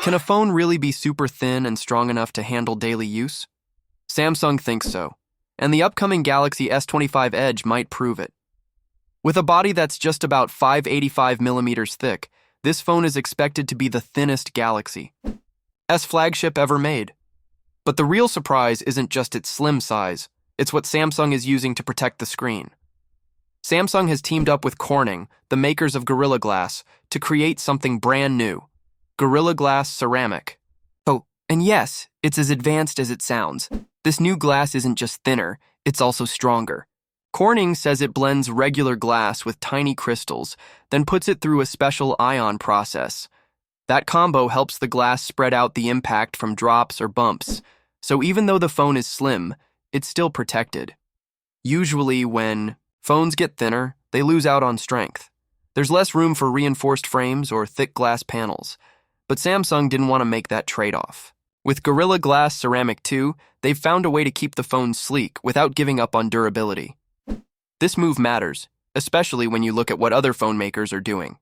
Can a phone really be super thin and strong enough to handle daily use? Samsung thinks so, and the upcoming Galaxy S25 Edge might prove it. With a body that's just about 585 millimeters thick, this phone is expected to be the thinnest Galaxy S flagship ever made. But the real surprise isn't just its slim size, it's what Samsung is using to protect the screen. Samsung has teamed up with Corning, the makers of Gorilla Glass, to create something brand new: Gorilla Glass Ceramic. Oh, and yes, it's as advanced as it sounds. This new glass isn't just thinner, it's also stronger. Corning says it blends regular glass with tiny crystals, then puts it through a special ion process. That combo helps the glass spread out the impact from drops or bumps, so even though the phone is slim, it's still protected. Usually, when phones get thinner, they lose out on strength. There's less room for reinforced frames or thick glass panels, but Samsung didn't want to make that trade-off. With Gorilla Glass Ceramic 2, they've found a way to keep the phone sleek without giving up on durability. This move matters, especially when you look at what other phone makers are doing.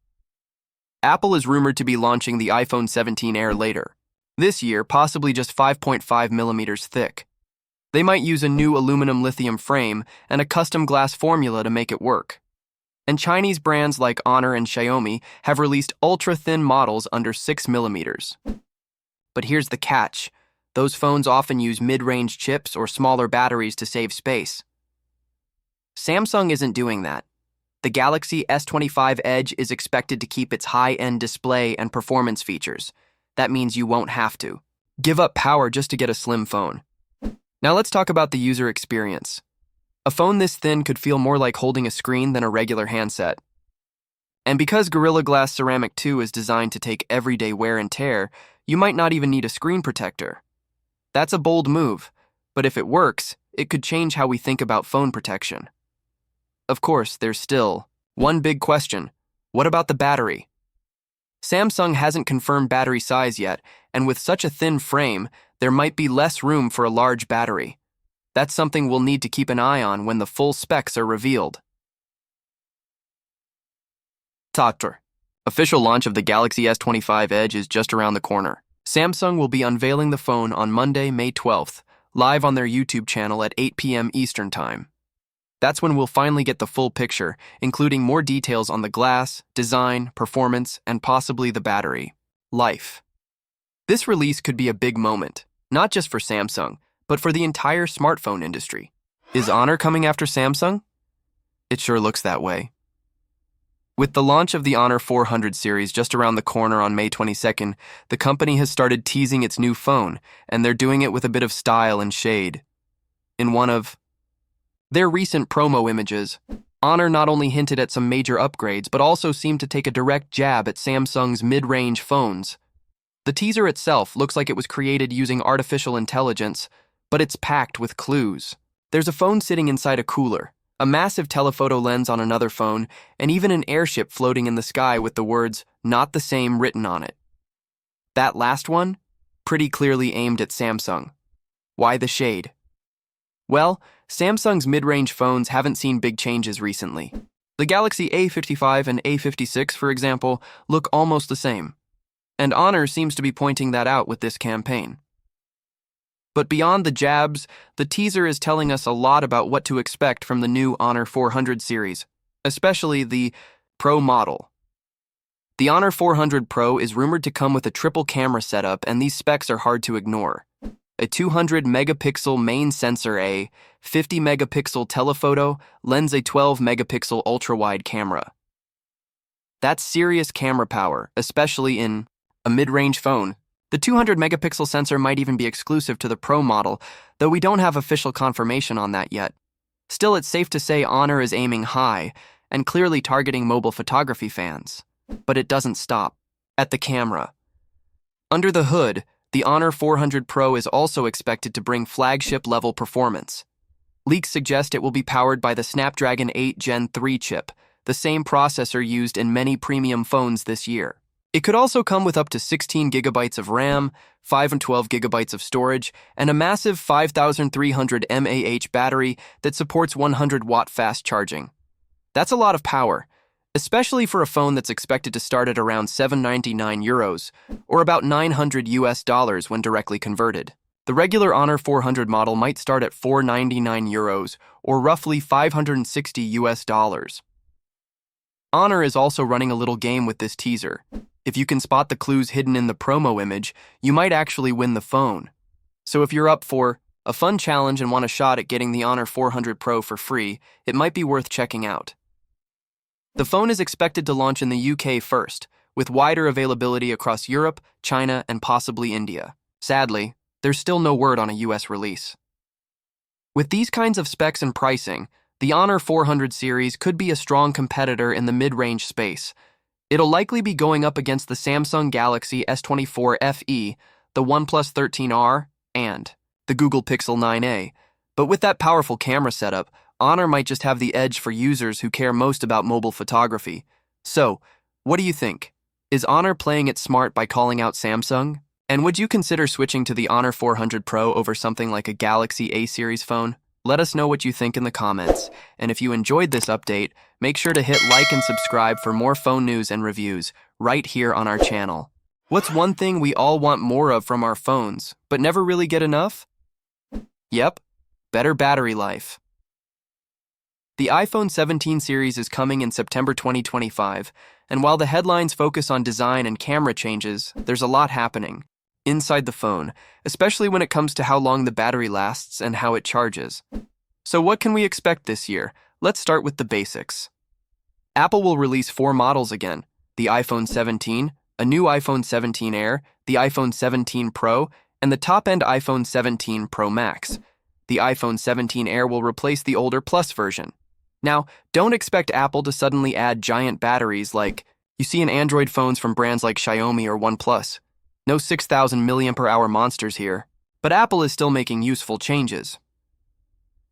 Apple is rumored to be launching the iPhone 17 Air later this year, possibly just 5.5 millimeters thick. They might use a new aluminum lithium frame and a custom glass formula to make it work. And Chinese brands like Honor and Xiaomi have released ultra-thin models under 6 millimeters. But here's the catch: those phones often use mid-range chips or smaller batteries to save space. Samsung isn't doing that. The Galaxy S25 Edge is expected to keep its high-end display and performance features. That means you won't have to give up power just to get a slim phone. Now let's talk about the user experience. A phone this thin could feel more like holding a screen than a regular handset. And because Gorilla Glass Ceramic 2 is designed to take everyday wear and tear, you might not even need a screen protector. That's a bold move, but if it works, it could change how we think about phone protection. Of course, there's still one big question: what about the battery? Samsung hasn't confirmed battery size yet, and with such a thin frame, there might be less room for a large battery. That's something we'll need to keep an eye on when the full specs are revealed. Doctor. Official launch of the Galaxy S25 Edge is just around the corner. Samsung will be unveiling the phone on Monday, May 12th, live on their YouTube channel at 8 p.m. Eastern Time. That's when we'll finally get the full picture, including more details on the glass, design, performance, and possibly the battery life. This release could be a big moment, not just for Samsung, but for the entire smartphone industry. Is Honor coming after Samsung? It sure looks that way. With the launch of the Honor 400 series just around the corner on May 22nd, the company has started teasing its new phone, and they're doing it with a bit of style and shade. In one of their recent promo images, Honor not only hinted at some major upgrades, but also seemed to take a direct jab at Samsung's mid-range phones. The teaser itself looks like it was created using artificial intelligence, but it's packed with clues. There's a phone sitting inside a cooler, a massive telephoto lens on another phone, and even an airship floating in the sky with the words "not the same" written on it. That last one, pretty clearly aimed at Samsung. Why the shade? Well, Samsung's mid-range phones haven't seen big changes recently. The Galaxy A55 and A56, for example, look almost the same. And Honor seems to be pointing that out with this campaign. But beyond the jabs, the teaser is telling us a lot about what to expect from the new Honor 400 series, especially the Pro model. The Honor 400 Pro is rumored to come with a triple camera setup, and these specs are hard to ignore. A 200-megapixel main sensor, a 50-megapixel telephoto, lens a 12-megapixel ultra-wide camera. That's serious camera power, especially in a mid-range phone. The 200-megapixel sensor might even be exclusive to the Pro model, though we don't have official confirmation on that yet. Still, it's safe to say Honor is aiming high and clearly targeting mobile photography fans. But it doesn't stop at the camera. Under the hood, the Honor 400 Pro is also expected to bring flagship-level performance. Leaks suggest it will be powered by the Snapdragon 8 Gen 3 chip, the same processor used in many premium phones this year. It could also come with up to 16 gigabytes of RAM, 5 and 12 gigabytes of storage, and a massive 5,300 mAh battery that supports 100-watt fast charging. That's a lot of power, especially for a phone that's expected to start at around €799, or about $900 when directly converted. The regular Honor 400 model might start at €499, or roughly $560. Honor is also running a little game with this teaser. If you can spot the clues hidden in the promo image, you might actually win the phone. So if you're up for a fun challenge and want a shot at getting the Honor 400 Pro for free, it might be worth checking out. The phone is expected to launch in the UK first, with wider availability across Europe, China, and possibly India. Sadly, there's still no word on a US release. With these kinds of specs and pricing, the Honor 400 series could be a strong competitor in the mid-range space. It'll likely be going up against the Samsung Galaxy S24 FE, the OnePlus 13R, and the Google Pixel 9a. But with that powerful camera setup, Honor might just have the edge for users who care most about mobile photography. So, what do you think? Is Honor playing it smart by calling out Samsung? And would you consider switching to the Honor 400 Pro over something like a Galaxy A series phone? Let us know what you think in the comments. And if you enjoyed this update, make sure to hit like and subscribe for more phone news and reviews right here on our channel. What's one thing we all want more of from our phones, but never really get enough? Yep, better battery life. The iPhone 17 series is coming in September 2025, and while the headlines focus on design and camera changes, there's a lot happening inside the phone, especially when it comes to how long the battery lasts and how it charges. So what can we expect this year? Let's start with the basics. Apple will release 4 models again: the iPhone 17, a new iPhone 17 Air, the iPhone 17 Pro, and the top-end iPhone 17 Pro Max. The iPhone 17 Air will replace the older Plus version. Now, don't expect Apple to suddenly add giant batteries like you see in Android phones from brands like Xiaomi or OnePlus. No 6,000 mAh monsters here, but Apple is still making useful changes.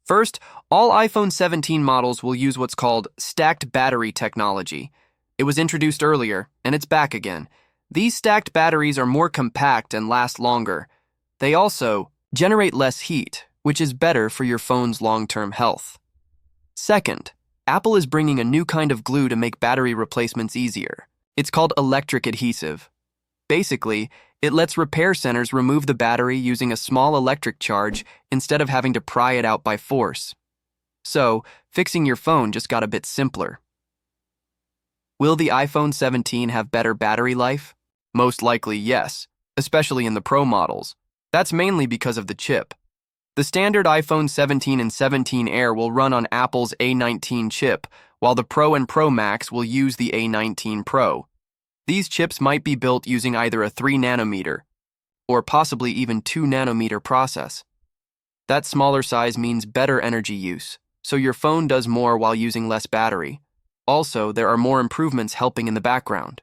First, all iPhone 17 models will use what's called stacked battery technology. It was introduced earlier, and it's back again. These stacked batteries are more compact and last longer. They also generate less heat, which is better for your phone's long-term health. Second, Apple is bringing a new kind of glue to make battery replacements easier. It's called electric adhesive. Basically, it lets repair centers remove the battery using a small electric charge instead of having to pry it out by force. So, fixing your phone just got a bit simpler. Will the iPhone 17 have better battery life? Most likely, yes, especially in the Pro models. That's mainly because of the chip. The standard iPhone 17 and 17 Air will run on Apple's A19 chip, while the Pro and Pro Max will use the A19 Pro. These chips might be built using either a 3nm or possibly even 2nm process. That smaller size means better energy use, so your phone does more while using less battery. Also, there are more improvements helping in the background.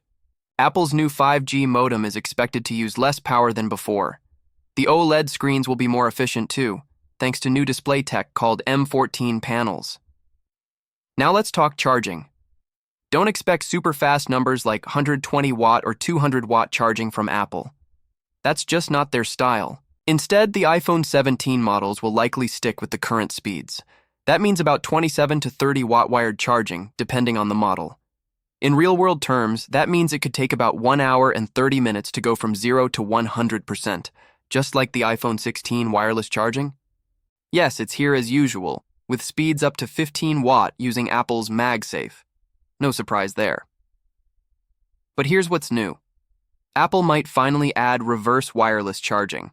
Apple's new 5G modem is expected to use less power than before. The OLED screens will be more efficient too, thanks to new display tech called M14 panels. Now let's talk charging. Don't expect super fast numbers like 120 watt or 200 watt charging from Apple. That's just not their style. Instead, the iPhone 17 models will likely stick with the current speeds. That means about 27 to 30 watt wired charging, depending on the model. In real-world terms, that means it could take about 1 hour and 30 minutes to go from 0 to 100%, just like the iPhone 16 wireless charging. Yes, it's here as usual, with speeds up to 15 watt using Apple's MagSafe. No surprise there. But here's what's new. Apple might finally add reverse wireless charging.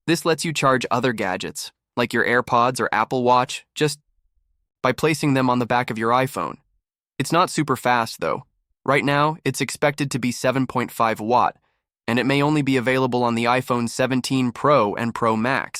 This lets you charge other gadgets, like your AirPods or Apple Watch, just by placing them on the back of your iPhone. It's not super fast, though. Right now, it's expected to be 7.5 watt, and it may only be available on the iPhone 17 Pro and Pro Max.